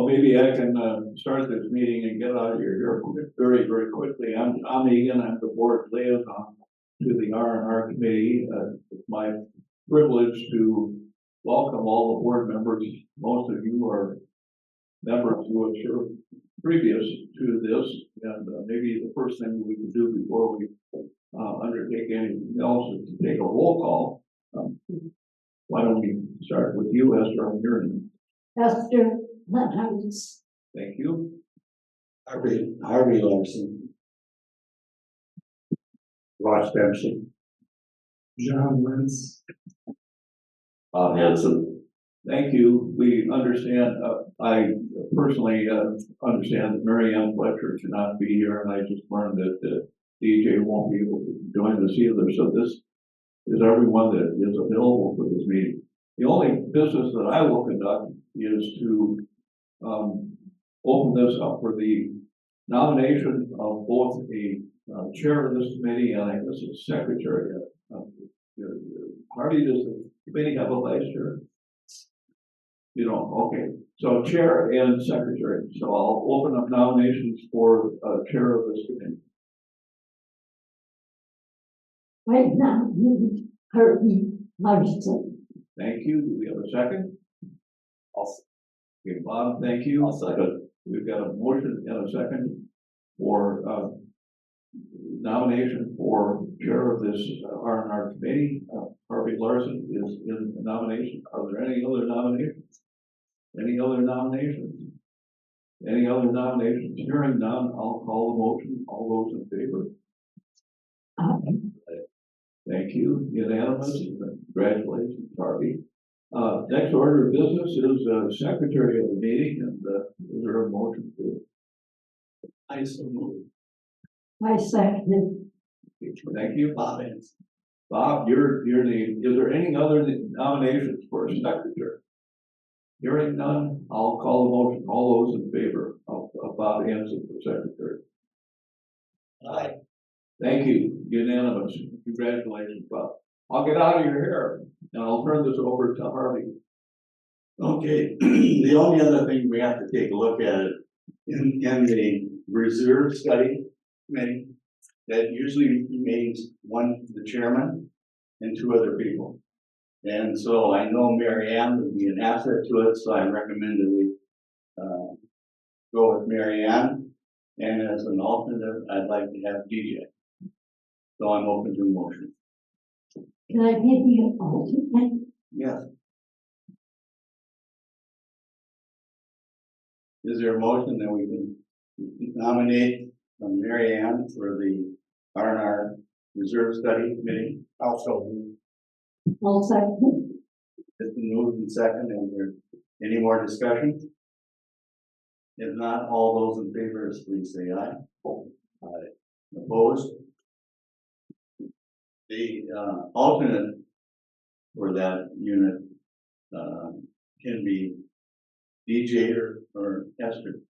Well, maybe I can start this meeting and get out of here very, very quickly. I'm Eagan. I'm the board liaison to the R&R Committee. It's my privilege to welcome all the board members. Most of you are members who have served previous to this, and maybe the first thing we can do before we undertake anything else is to take a roll call. Why don't we start with you, Esther? I'm hearing. Esther Lennox. Thank you. Harvey Larson. Ross Dempsey. John Wentz. Bob Hanson. Thank you. We understand, I personally understand that Mary Ann Fletcher cannot be here, and I just learned that DJ won't be able to join us either. So this is everyone that is available for this meeting. The only business that I will conduct is to open this up for the nomination of both a chair of this committee and I guess a secretary. Harvey, does the committee have a vice chair? You don't? Okay. So chair and secretary. So I'll open up nominations for chair of this committee. I nominate Harvey Larson. Thank you. Do we have a second? Okay, Bob, thank you. I'll second. We've got a motion and a second for nomination for chair of this R&R committee. Harvey Larson is in the nomination. Are there any other nominations? Any other nominations? Any other nominations? Hearing none, I'll call the motion. All those in favor? Thank you. Unanimous. Congratulations, Harvey. Next order of business is secretary of the meeting, and is there a motion to? I so move. I second. Thank you, Bob. Bob, you're the. Is there any other nominations for a secretary? Hearing none, I'll call the motion. All those in favor of Bob Hanson for secretary? Aye. Thank you. Unanimous. Congratulations, Bob. I'll get out of your hair and I'll turn this over to Harvey. Okay, the only other thing we have to take a look at it in the reserve study committee that usually means the chairman and two other people. And so I know Mary Ann would be an asset to it, so I recommend that we go with Mary Ann. And as an alternate, I'd like to have DJ. So I'm open to a motion. Can I be the alternate? Yes. Is there a motion that we can nominate Mary Ann for the R&R Reserve Study Committee? Also, I'll second. it's been moved and second. Is there any more discussion? If not, all those in favor, please say aye. Aye. Opposed? The alternate for that unit can be DJ or Esther.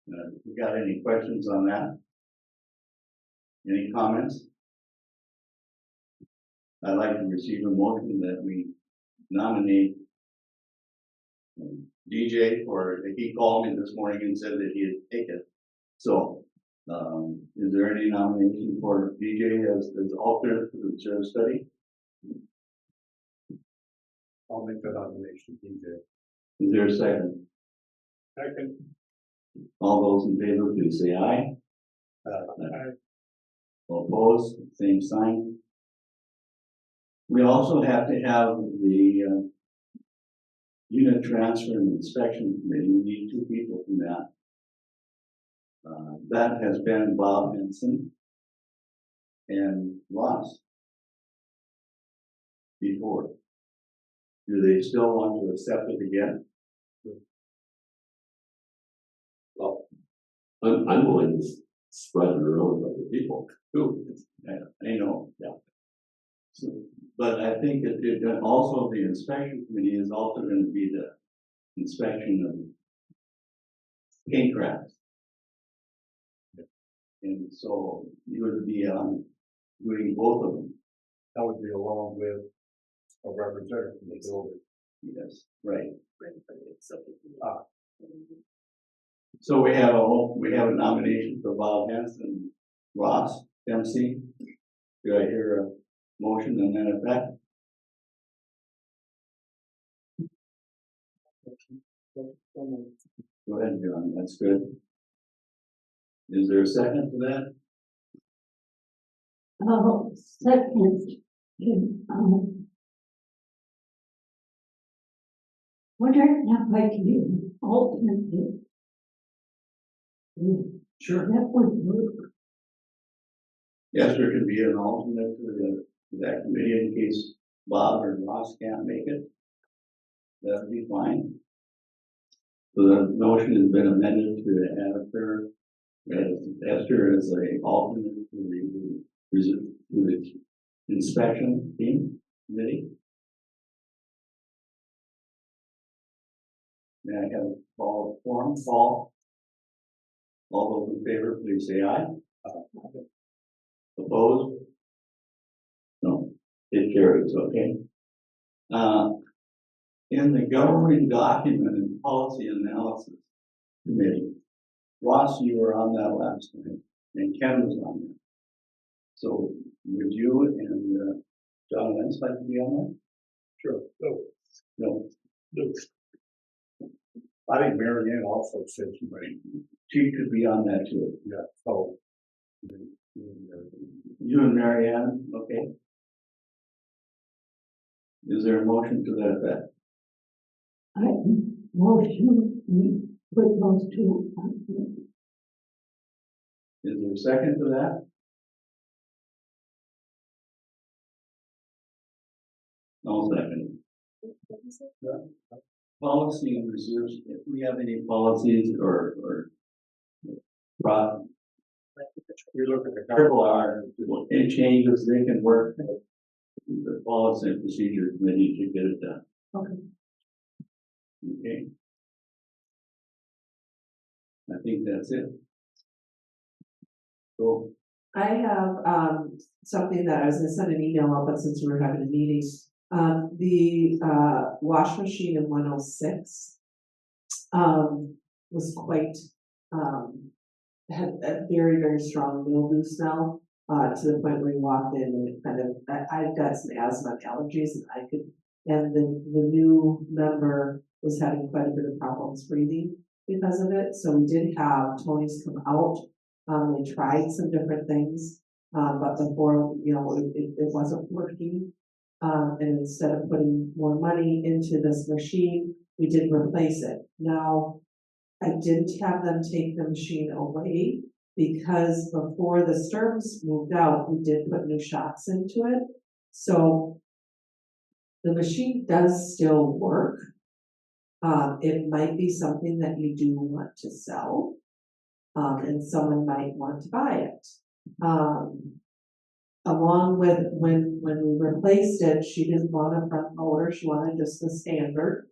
We got any questions on that? Any comments? I'd like to receive a motion that we nominate DJ for, he called me this morning and said that he'd take it. So, is there any nomination for DJ as alternate for the reserve study? I'll make that nomination, DJ. Is there a second? Second. All those in favor, please say aye. Aye. Opposed, same sign. We also have to have the unit transfer and inspection committee. We need two people from that. That has been Bob Henson and Ross before. Do they still want to accept it again? Well, I'm willing to spread it around with other people too. I know, yeah. So, but I think that also the inspection committee is also going to be the inspection of paint cracks. And so you would be doing both of them. That would be along with a representative from the building. Yes, right. But it's so So we have a nomination for Bob Hanson, Ross, MC. Do I hear a motion in that effect? Go ahead, John, that's good. Is there a second to that? Second, wondering if I can be an alternate. Sure. That would work. Yes, there could be an alternate to that committee in case Bob or Ross can't make it. That'd be fine. So the motion has been amended to add her, Esther as a alternate to the inspection team committee. May I have a form? All those in favor, please say aye. Opposed? No, it carries, okay. In the governing document and policy analysis committee, Ross, you were on that last time, and Ken was on there. So would you and John Lentz like to be on that? Sure. No. I think Mary Ann also said she might. She could be on that too. Yeah, so. You and Mary Ann, okay. Is there a motion to that effect? I motion we put those two on. Is there a second to that? No second. Policy and reserves, if we have any policies or We look at the. triple R, any changes, they can work with the policy and procedure committee to get it done. Okay. Okay. I think that's it. Cool. I have something that I was gonna send an email out, but since we were having a meeting, the wash machine in 106 was quite had a very, very strong mildew smell to the point where you walked in and it kind of, I've got some asthma and allergies and the new member was having quite a bit of problems breathing because of it. So we did have Tony's come out. They tried some different things, but before, it wasn't working. And instead of putting more money into this machine, we did replace it. Now, I didn't have them take the machine away because before the Sturms moved out, we did put new shocks into it. So the machine does still work. It might be something that you do want to sell, and someone might want to buy it. Along with when we replaced it, she didn't want a front loader, she wanted just the standard.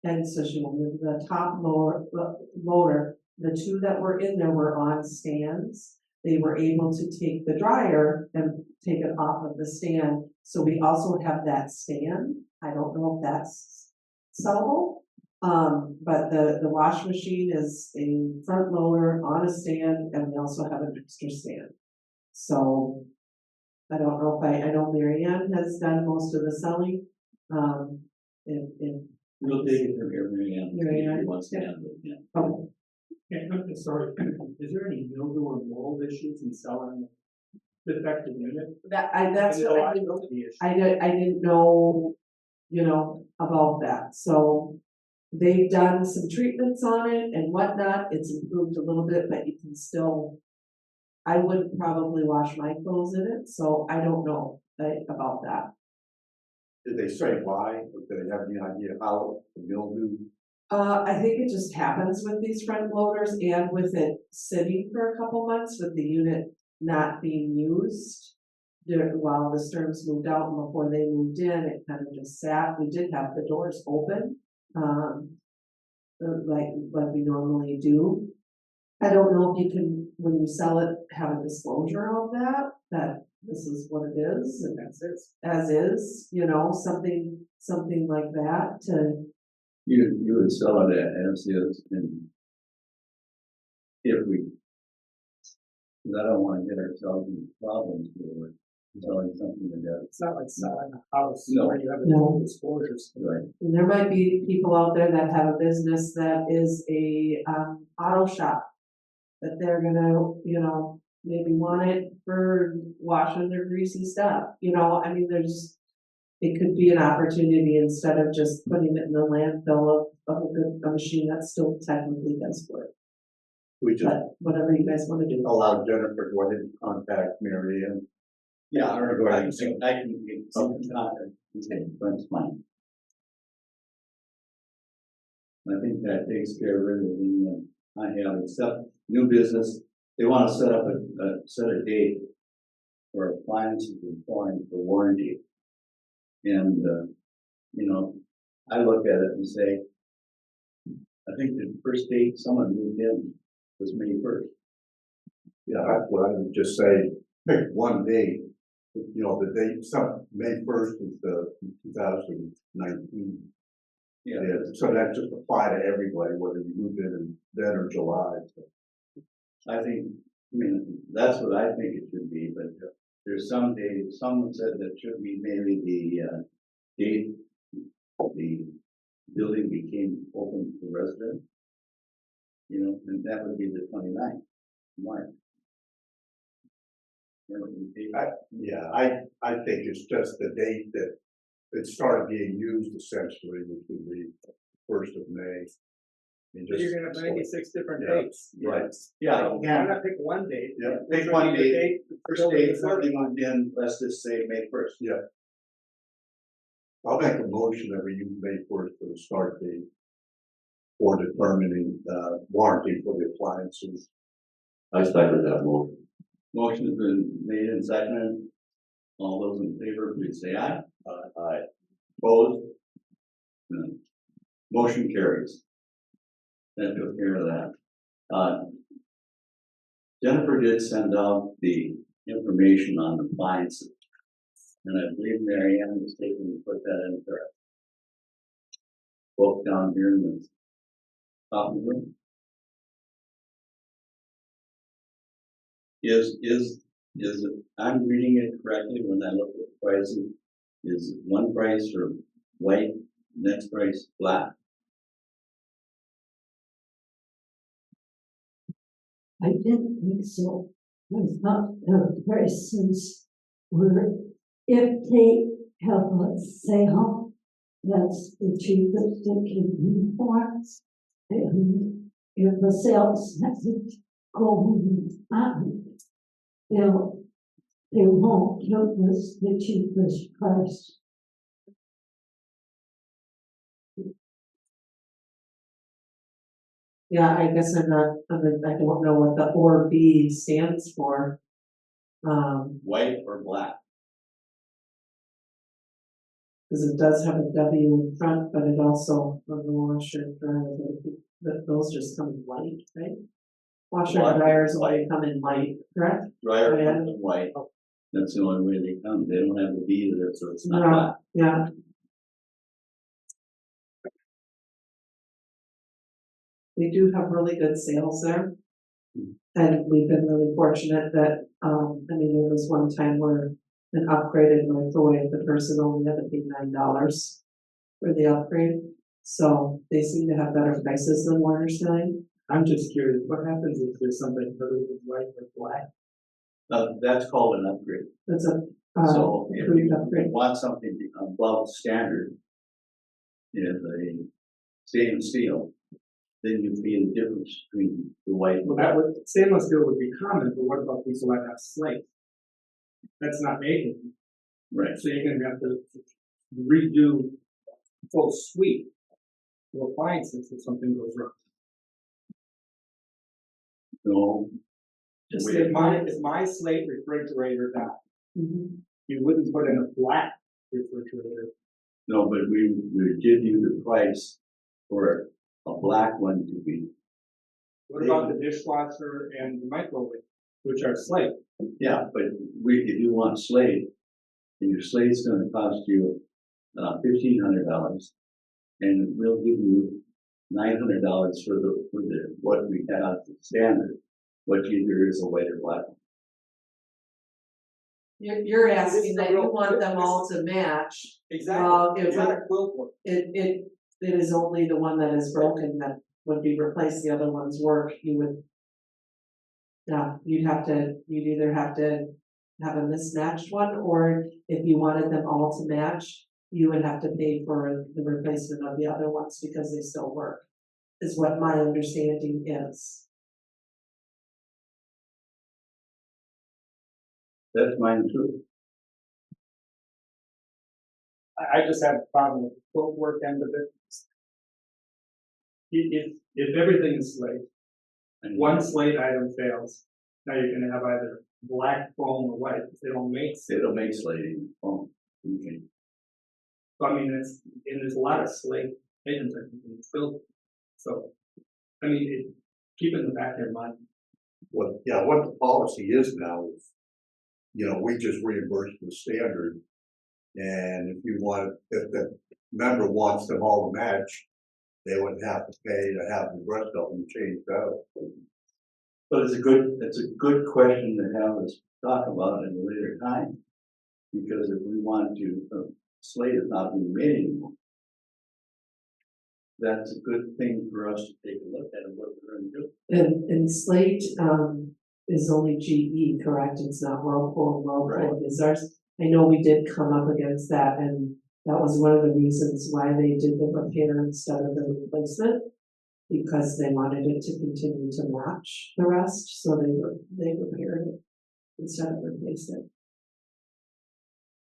And so she wanted the top loader. The two that were in there were on stands. They were able to take the dryer and take it off of the stand. So we also have that stand. I don't know if that's sellable. But the wash machine is a front loader on a stand, and we also have an extra stand. So I don't know if I know Mary Ann has done most of the selling. We'll take it from here, Mary Ann. Mary Ann, Once again, yeah. Okay. I'm sorry, is there any mildew or mold issues in selling defective unit? That's what I didn't, the issue. I didn't know, about that. So they've done some treatments on it and whatnot. It's improved a little bit, but you can still, I wouldn't probably wash my clothes in it, so I don't know about that. Did they say why, or did they have any idea how the mildew? I think it just happens with these front loaders and with it sitting for a couple months with the unit not being used. While the Stearns moved out and before they moved in, it kind of just sat. We did have the doors open, like we normally do. I don't know if you can, when you sell it, have a disclosure of that this is what it is and as is, something like that to. You would sell it as is and if we, because I don't want to get ourselves in problems where we're selling something that, It's not like selling a house No. where you have No. a disclosures. right, And there might be people out there that have a business that is a, auto shop. That they're gonna, maybe want it for washing their greasy stuff, I mean, it could be an opportunity instead of just putting it in the landfill of a machine that still technically does work. We just But whatever you guys wanna do. allow Jennifer to go ahead and contact Mary Ann. yeah, Or go ahead and say, I can get some contact, okay, that's fine. I think that takes care of everything I have, except new business, they wanna set up set a date for appliances and flooring for warranty. And, I look at it and say, I think the first date someone moved in was May 1st. yeah, that's what I would just say, pick one date. The date, May 1st is the 2019. Yeah, so that just apply to everybody, whether you moved in then or July. I think, that's what I think it should be, but there's some days, someone said that should be maybe the date the building became open to residents. And that would be the 29th, March. I think it's just the date that it started being used essentially, which would be the 1st of May. And So you're gonna have 96 different Yeah. dates. Right. Yeah, Why not pick one date? Yeah, Which pick would one be the date. the first building date is somebody moved in, let's just say May 1st. Yeah. I'll make a motion that we use May 1st for the start date for determining warranty for the appliances. I second that motion. Motion has been made and seconded. All those in favor, please say aye. Aye. Opposed? None. Motion carries. That took care of that. Jennifer did send out the information on the appliances. And I believe Mary Ann was taking to put that in her book down here in the top of the room. Is it, I'm reading it correctly when I look at the prices, is one price for white, next price black? I didn't think so. I thought the prices were, if they have a sale, that's the cheapest it can be for us. And if the sales message goes on, they won't give us the cheapest price. Yeah, I guess I don't know what the or B stands for. White or black? Because it does have a W in front, but it also, on the washer and dryer, those just come in white, right? Washer and dryers only come in white, correct? Dryer Yeah. comes in white. That's the only way they come. They don't have the B there, so it's not No. black. Yeah. They do have really good sales there. And we've been really fortunate that, there was one time where an upgraded microwave, the person only had to pay $9 for the upgrade. So they seem to have better prices than Waterstein. I'm just curious, what happens if there's something other than white or black? That's called an upgrade. That's a, So if approved you upgrade. want something above standard, is a stainless steel, then you see the difference between the white and Well, black. that would, stainless steel would be common, but what about people that have slate? That's not making, Right. so you're gonna have to redo full suite of appliances if something goes wrong. So Just we- If my slate refrigerator died, Mhm. you wouldn't put in a black refrigerator. no, but we would give you the price for a black one to be. What about the dishwasher and the microwave, which are slate? Yeah, but if you want slate, and your slate's gonna cost you $1,500, and we'll give you $900 for the, what we have the standard, what either is a white or black. You're asking This is that the you real- want them this- all to match. Exactly. Well, It's not a quilt work. It is only the one that is broken that would be replaced, the other ones work, you would. Yeah, you'd either have to have a mismatched one, or if you wanted them all to match, you would have to pay for the replacement of the other ones because they still work, is what my understanding is. That's mine too. I just have a problem with the quilt work end of it. If everything is slate, and one slate item fails, now you're gonna have either black, chrome, or white, if they don't make. They don't make slating. Oh, okay. So I mean, there's a lot of slate items I think in this building. So, I mean, keep it in the back of your mind. What the policy is now is, we just reimburse the standard. And if the member wants them all to match, they would have to pay to have the rest of them changed out. But it's a good question to have us talk about in a later time. Because if we want to, slate is not being made anymore. That's a good thing for us to take a look at and what we're going to do. And slate, is only GE, correct? It's not Whirlpool, Whirlpool is ours. I know we did come up against that, and that was one of the reasons why they did the repair instead of the replacement. Because they wanted it to continue to match the rest, so they repaired it instead of replaced it.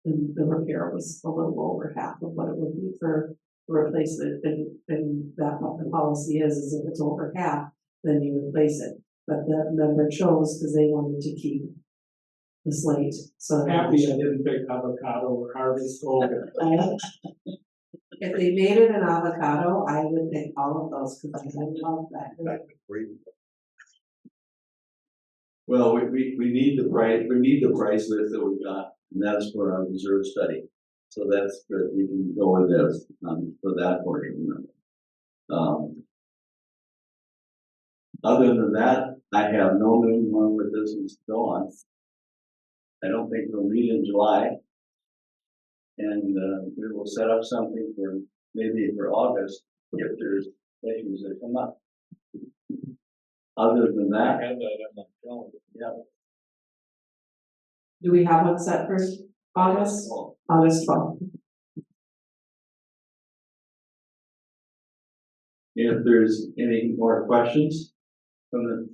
And the repair was a little over half of what it would be for replacement, and that what the policy is if it's over half, then you replace it. But that member chose because they wanted to keep the slate, so. I'm happy I didn't pick avocado or harvest oak. If they made it an avocado, I would pick all of those because I love that. Well, we need the price list that we got, and that's for our reserve study. So that's good, we can go with this, for that portion. Other than that, I have no meaning on where this is going. I don't think we'll meet in July. And, we will set up something maybe for August, if there's issues that come up. Other than that. I have that on my calendar. Yeah. Do we have one set for August? August 12th. If there's any more questions from the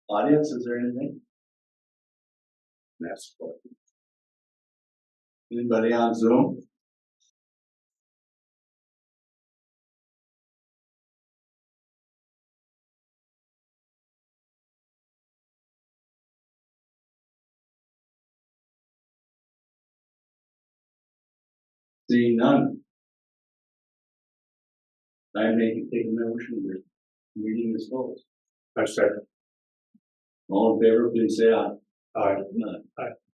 audience, is there anything? Next question. Anybody on Zoom? Seeing none. I take a motion that the meeting is closed. I second. All in favor, please say aye. Aye. Aye.